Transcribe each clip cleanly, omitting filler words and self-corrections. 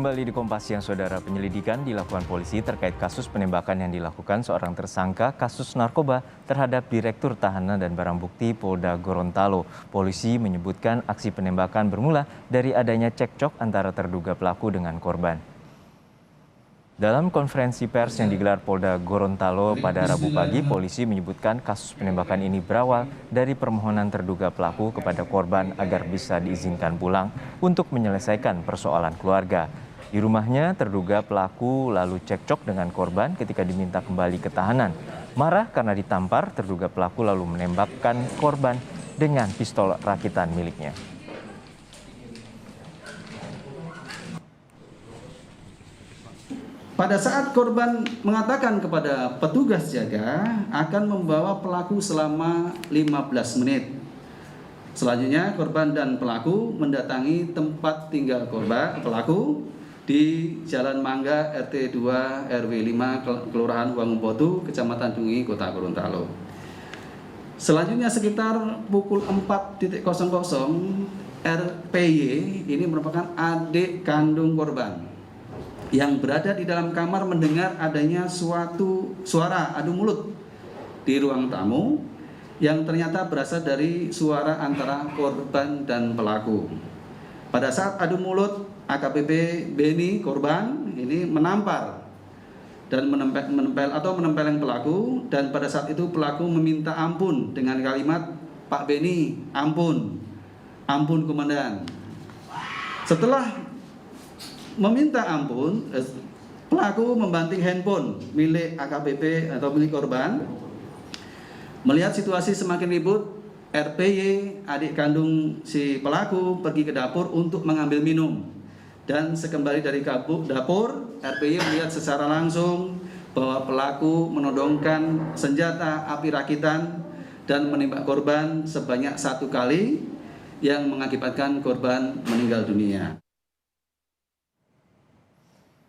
Kembali di Kompas Siang, Saudara. Penyelidikan dilakukan polisi terkait kasus penembakan yang dilakukan seorang tersangka kasus narkoba terhadap Direktur Tahanan dan Barang Bukti Polda Gorontalo. Polisi menyebutkan aksi penembakan bermula dari adanya cekcok antara terduga pelaku dengan korban. Dalam konferensi pers yang digelar Polda Gorontalo pada Rabu pagi, polisi menyebutkan kasus penembakan ini berawal dari permohonan terduga pelaku kepada korban agar bisa diizinkan pulang untuk menyelesaikan persoalan keluarga. Di rumahnya, terduga pelaku lalu cekcok dengan korban ketika diminta kembali ke tahanan. Marah karena ditampar, terduga pelaku lalu menembakkan korban dengan pistol rakitan miliknya. Pada saat korban mengatakan kepada petugas jaga akan membawa pelaku selama 15 menit. Selanjutnya korban dan pelaku mendatangi tempat tinggal pelaku di Jalan Mangga RT 2 RW 5 Kelurahan Wangubotu, Kecamatan Dungi, Kota Gorontalo. Selanjutnya sekitar pukul 4.00 RPY ini merupakan adik kandung korban yang berada di dalam kamar mendengar adanya suatu suara adu mulut di ruang tamu yang ternyata berasal dari suara antara korban dan pelaku. Pada saat adu mulut, AKBP Beni korban ini menampar dan menempeleng pelaku, dan pada saat itu pelaku meminta ampun dengan kalimat, "Pak Beni, ampun, ampun komandan." Setelah meminta ampun, pelaku membanting handphone milik AKBP atau milik korban. Melihat situasi semakin ribut, RPY, adik kandung si pelaku, pergi ke dapur untuk mengambil minum. Dan sekembali dari dapur, RPY melihat secara langsung bahwa pelaku menodongkan senjata api rakitan dan menembak korban sebanyak 1 kali yang mengakibatkan korban meninggal dunia.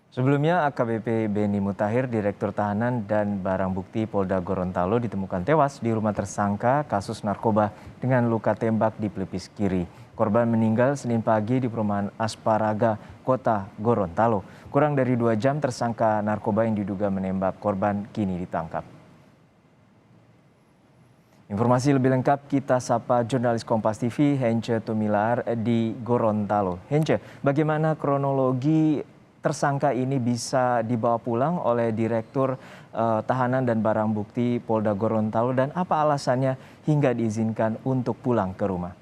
Sebelumnya, AKBP Beni Mutahir, Direktur Tahanan dan Barang Bukti Polda Gorontalo ditemukan tewas di rumah tersangka kasus narkoba dengan luka tembak di pelipis kiri. Korban meninggal Senin pagi di perumahan Asparaga, Kota Gorontalo. Kurang dari 2 jam tersangka narkoba yang diduga menembak korban kini ditangkap. Informasi lebih lengkap kita sapa jurnalis Kompas TV Hence Tumilar di Gorontalo. Hence, bagaimana kronologi tersangka ini bisa dibawa pulang oleh Direktur Tahanan dan Barang Bukti Polda Gorontalo, dan apa alasannya hingga diizinkan untuk pulang ke rumah?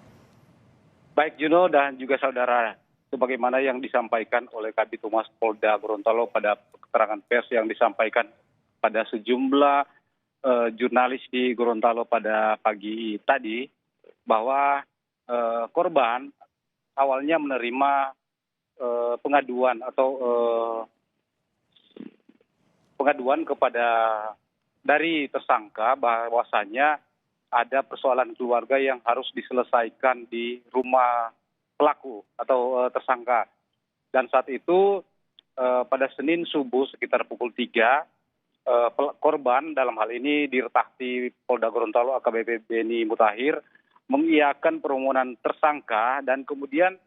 Baik Juno dan juga saudara, sebagaimana yang disampaikan oleh Kabid Humas Polda Gorontalo pada keterangan pers yang disampaikan pada sejumlah jurnalis di Gorontalo pada pagi tadi, bahwa korban awalnya menerima pengaduan atau pengaduan kepada dari tersangka bahwasanya ada persoalan keluarga yang harus diselesaikan di rumah pelaku atau tersangka. Dan saat itu pada Senin subuh sekitar pukul 3, korban dalam hal ini Dirtakti Polda Gorontalo AKBP Beni Mutahir mengiyakan permohonan tersangka dan kemudian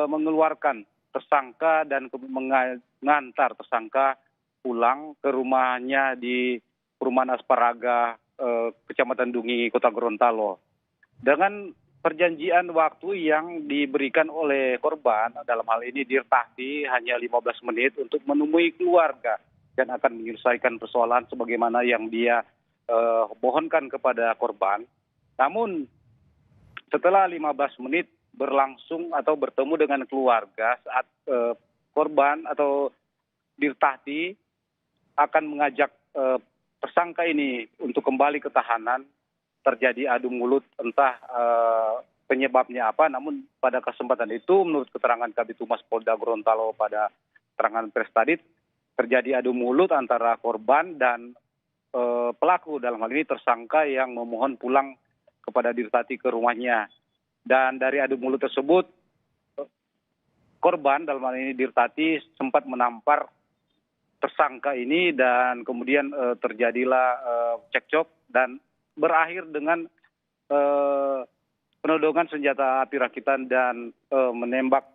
mengeluarkan tersangka dan mengantar tersangka pulang ke rumahnya di perumahan Asparaga, Kecamatan Dungi, Kota Gorontalo. Dengan perjanjian waktu yang diberikan oleh korban, dalam hal ini Dirtakti, hanya 15 menit untuk menemui keluarga dan akan menyelesaikan persoalan sebagaimana yang dia mohonkan kepada korban. Namun setelah 15 menit berlangsung atau bertemu dengan keluarga, saat korban atau Dirtakti akan mengajak tersangka ini untuk kembali ke tahanan, terjadi adu mulut, entah penyebabnya apa. Namun pada kesempatan itu menurut keterangan Kabid Humas Polda Gorontalo pada keterangan pers tadi, terjadi adu mulut antara korban dan pelaku, dalam hal ini tersangka yang memohon pulang kepada Dirtakti ke rumahnya. Dan dari adu mulut tersebut, korban dalam hal ini Dirtakti sempat menampar tersangka ini dan kemudian terjadilah cekcok dan berakhir dengan penodongan senjata api rakitan dan menembak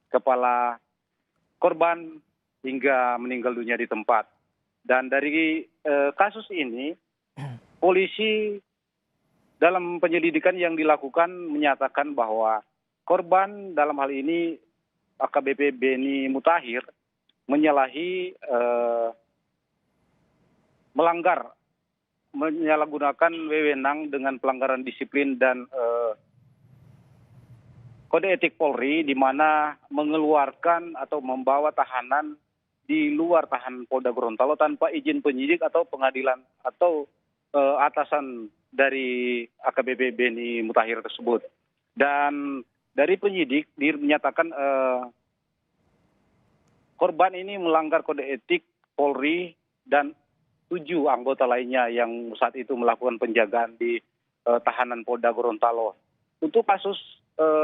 kepala korban hingga meninggal dunia di tempat. Dan dari kasus ini, polisi dalam penyelidikan yang dilakukan menyatakan bahwa korban dalam hal ini AKBP Beni Mutahir menyalahgunakan wewenang dengan pelanggaran disiplin dan kode etik Polri, di mana mengeluarkan atau membawa tahanan di luar tahanan Polda Gorontalo tanpa izin penyidik atau pengadilan atau atasan dari AKBP Beni Mutahir tersebut. Dan dari penyidik dinyatakan korban ini melanggar kode etik Polri dan 7 anggota lainnya yang saat itu melakukan penjagaan di tahanan Polda Gorontalo. Untuk kasus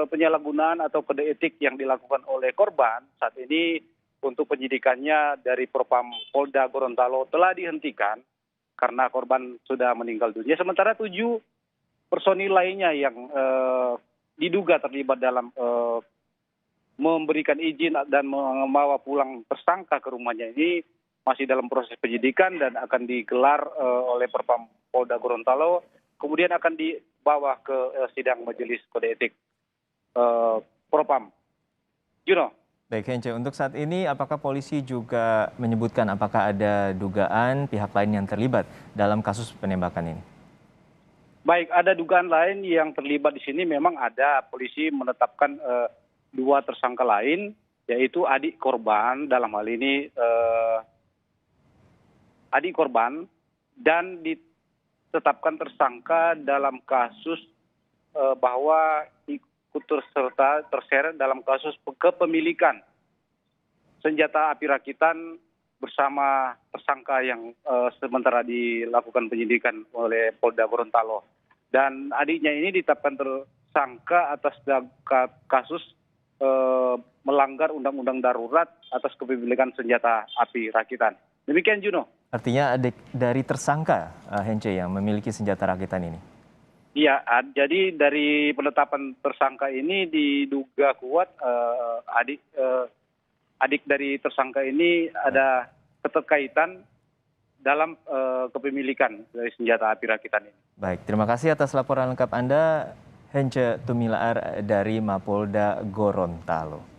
penyalahgunaan atau kode etik yang dilakukan oleh korban, saat ini untuk penyidikannya dari Propam Polda Gorontalo telah dihentikan karena korban sudah meninggal dunia. Sementara 7 personil lainnya yang diduga terlibat dalam memberikan izin dan membawa pulang tersangka ke rumahnya ini masih dalam proses penyidikan dan akan digelar oleh Propam Polda Gorontalo, kemudian akan dibawa ke sidang majelis kode etik Propam. Juno. Baik, Hence, untuk saat ini apakah polisi juga menyebutkan apakah ada dugaan pihak lain yang terlibat dalam kasus penembakan ini? Baik, ada dugaan lain yang terlibat di sini. Memang ada, polisi menetapkan 2 tersangka lain, yaitu adik korban, dalam hal ini adik korban, dan ditetapkan tersangka dalam kasus bahwa ikut terseret dalam kasus kepemilikan senjata api rakitan bersama tersangka yang sementara dilakukan penyidikan oleh Polda Gorontalo. Dan adiknya ini ditetapkan tersangka atas kasus melanggar undang-undang darurat atas kepemilikan senjata api rakitan. Demikian, Juno. Artinya adik dari tersangka Hence yang memiliki senjata rakitan ini? Iya, jadi dari penetapan tersangka ini diduga kuat adik dari tersangka ini ada keterkaitan dalam kepemilikan dari senjata api rakitan ini. Baik, terima kasih atas laporan lengkap Anda, Hence Tumilaar dari Mapolda Gorontalo.